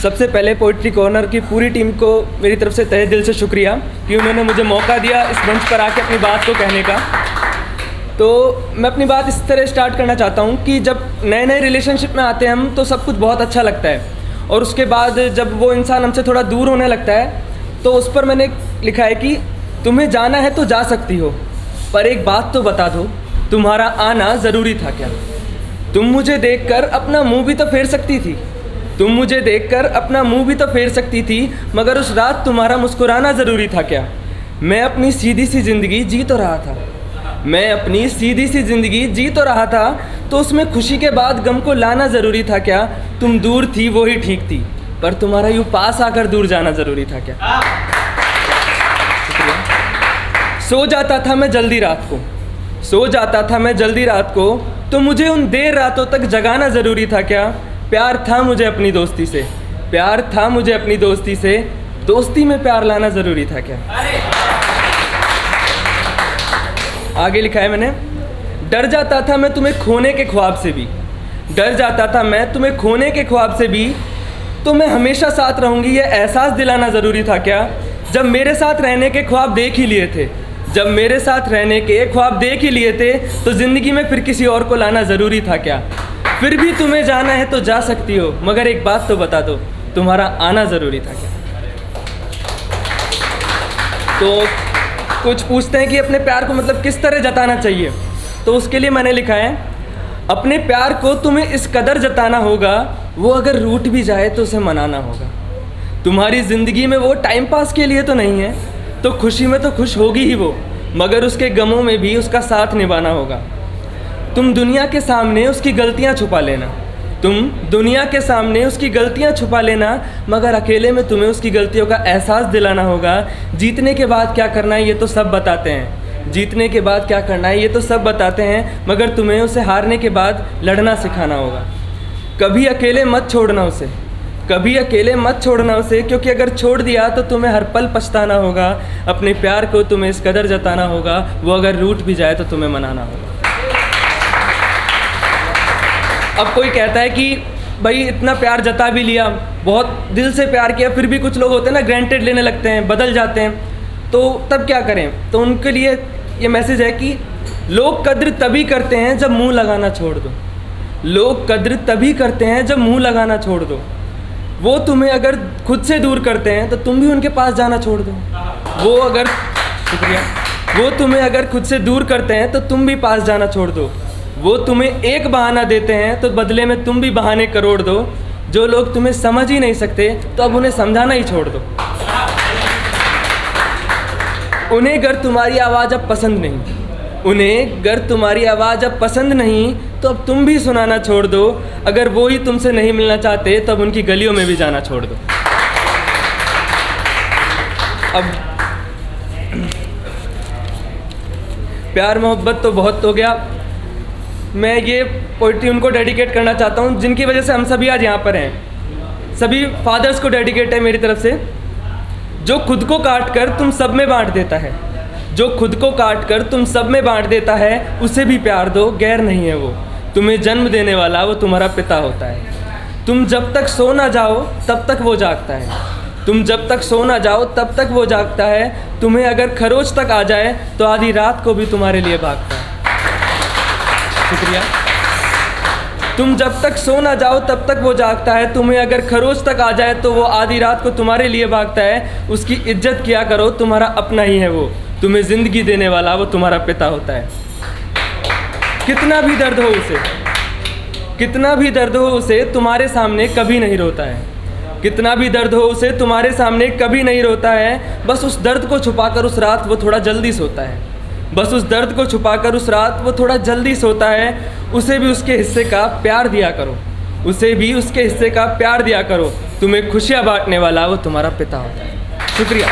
सबसे पहले poetry corner की पूरी टीम को मेरी तरफ से तहे दिल से शुक्रिया कि उन्होंने मुझे मौका दिया इस मंच पर आके अपनी बात को कहने का। तो मैं अपनी बात इस तरह स्टार्ट करना चाहता हूँ कि जब नए नए रिलेशनशिप में आते हैं हम तो सब कुछ बहुत अच्छा लगता है, और उसके बाद जब वो इंसान हमसे थोड़ा दूर होने लगता है तो उस पर मैंने लिखा है कि तुम्हें जाना है तो जा सकती हो, पर एक बात तो बता दो, तुम्हारा आना ज़रूरी था क्या? तुम मुझे देखकर अपना मुंह भी तो फेर सकती थी, तुम मुझे देखकर अपना मुंह भी तो फेर सकती थी, मगर उस रात तुम्हारा मुस्कुराना ज़रूरी था क्या? मैं अपनी सीधी सी ज़िंदगी जी तो रहा था, मैं अपनी सीधी सी ज़िंदगी जी तो रहा था, तो उसमें खुशी के बाद गम को लाना ज़रूरी था क्या? तुम दूर थी वो ही ठीक थी, पर तुम्हारा यूँ पास आकर दूर जाना ज़रूरी था क्या? सो जाता था मैं जल्दी रात को, सो जाता था मैं जल्दी रात को, तो मुझे उन देर रातों तक जगाना ज़रूरी था क्या? प्यार था मुझे अपनी दोस्ती से, प्यार था मुझे अपनी दोस्ती से, दोस्ती में प्यार लाना ज़रूरी था क्या? आगे लिखा है मैंने, डर जाता था मैं तुम्हें खोने के ख्वाब से भी, डर जाता था मैं तुम्हें खोने के ख्वाब से भी, तो मैं हमेशा साथ रहूँगी ये एहसास दिलाना ज़रूरी था क्या? जब मेरे साथ रहने के ख्वाब देख ही लिए थे, जब मेरे साथ रहने के ख्वाब देख ही लिए थे, तो ज़िंदगी में फिर किसी और को लाना ज़रूरी था क्या? फिर भी तुम्हें जाना है तो जा सकती हो, मगर एक बात तो बता दो, तुम्हारा आना ज़रूरी था क्या? तो कुछ पूछते हैं कि अपने प्यार को मतलब किस तरह जताना चाहिए, तो उसके लिए मैंने लिखा है, अपने प्यार को तुम्हें इस कदर जताना होगा, वो अगर रूठ भी जाए तो उसे मनाना होगा। तुम्हारी ज़िंदगी में वो टाइम पास के लिए तो नहीं है, तो खुशी में तो खुश होगी ही वो, मगर उसके गमों में भी उसका साथ निभाना होगा। तुम दुनिया के सामने उसकी गलतियां छुपा लेना, तुम दुनिया के सामने उसकी गलतियां छुपा लेना, मगर अकेले में तुम्हें उसकी गलतियों का एहसास दिलाना होगा। जीतने के बाद क्या करना है ये तो सब बताते हैं, जीतने के बाद क्या करना है ये तो सब बताते हैं, मगर तुम्हें उसे हारने के बाद लड़ना सिखाना होगा। कभी अकेले मत छोड़ना उसे, कभी अकेले मत छोड़ना उसे, क्योंकि अगर छोड़ दिया तो तुम्हें हर पल पछताना होगा। अपने प्यार को तुम्हें इस कदर जताना होगा, वो अगर रूठ भी जाए तो तुम्हें मनाना होगा। अब कोई कहता है कि भाई इतना प्यार जता भी लिया, बहुत दिल से प्यार किया, फिर भी कुछ लोग होते हैं ना ग्रांटेड लेने लगते हैं, बदल जाते हैं, तो तब क्या करें? तो उनके लिए ये मैसेज है कि लोग कद्र तभी करते हैं जब मुंह लगाना छोड़ दो, लोग कद्र तभी करते हैं जब मुंह लगाना छोड़ दो। वो तुम्हें अगर खुद से दूर करते हैं तो तुम भी उनके पास जाना छोड़ दो। वो अगर शुक्रिया वो तुम्हें अगर खुद से दूर करते हैं तो तुम भी पास जाना छोड़ दो। वो तुम्हें एक बहाना देते हैं तो बदले में तुम भी बहाने करोड़ दो। जो लोग तुम्हें समझ ही नहीं सकते तो अब उन्हें समझाना ही छोड़ दो। उन्हें अगर तुम्हारी आवाज़ अब पसंद नहीं, उन्हें अगर तुम्हारी आवाज़ अब पसंद नहीं तो अब तुम भी सुनाना छोड़ दो। अगर वो ही तुमसे नहीं मिलना चाहते तब उनकी गलियों में भी जाना छोड़ दो। अब प्यार मोहब्बत तो बहुत हो गया, मैं ये पोइट्री उनको डेडिकेट करना चाहता हूँ जिनकी वजह से हम सभी आज यहाँ पर हैं। सभी फादर्स को डेडिकेट है मेरी तरफ से। जो खुद को काट कर तुम सब में बांट देता है, जो खुद को काट कर तुम सब में बांट देता है, उसे भी प्यार दो, गैर नहीं है वो। तुम्हें जन्म देने वाला वो तुम्हारा पिता होता है। तुम जब तक सो ना जाओ तब तक वो जागता है, तुम जब तक सो ना जाओ तब तक वो जागता है। तुम्हें अगर खरोच तक आ जाए तो आधी रात को भी तुम्हारे लिए भागता है। शुक्रिया। तुम जब तक सो ना जाओ तब तक वो जागता है। तुम्हें अगर खरोच तक आ जाए तो वो आधी रात को तुम्हारे लिए भागता है। उसकी इज्जत किया करो, तुम्हारा अपना ही है वो। तुम्हें ज़िंदगी देने वाला वो तुम्हारा पिता होता है। कितना भी दर्द हो उसे, कितना भी दर्द हो उसे, तुम्हारे सामने कभी नहीं रोता है। कितना भी दर्द हो उसे, तुम्हारे सामने कभी नहीं रोता है। बस उस दर्द को छुपाकर उस रात वो थोड़ा जल्दी सोता है। बस उस दर्द को छुपाकर उस रात वो थोड़ा जल्दी सोता है। उसे भी उसके हिस्से का प्यार दिया करो, उसे भी उसके हिस्से का प्यार दिया करो। तुम्हें खुशियाँ बांटने वाला वो तुम्हारा पिता होता है। शुक्रिया।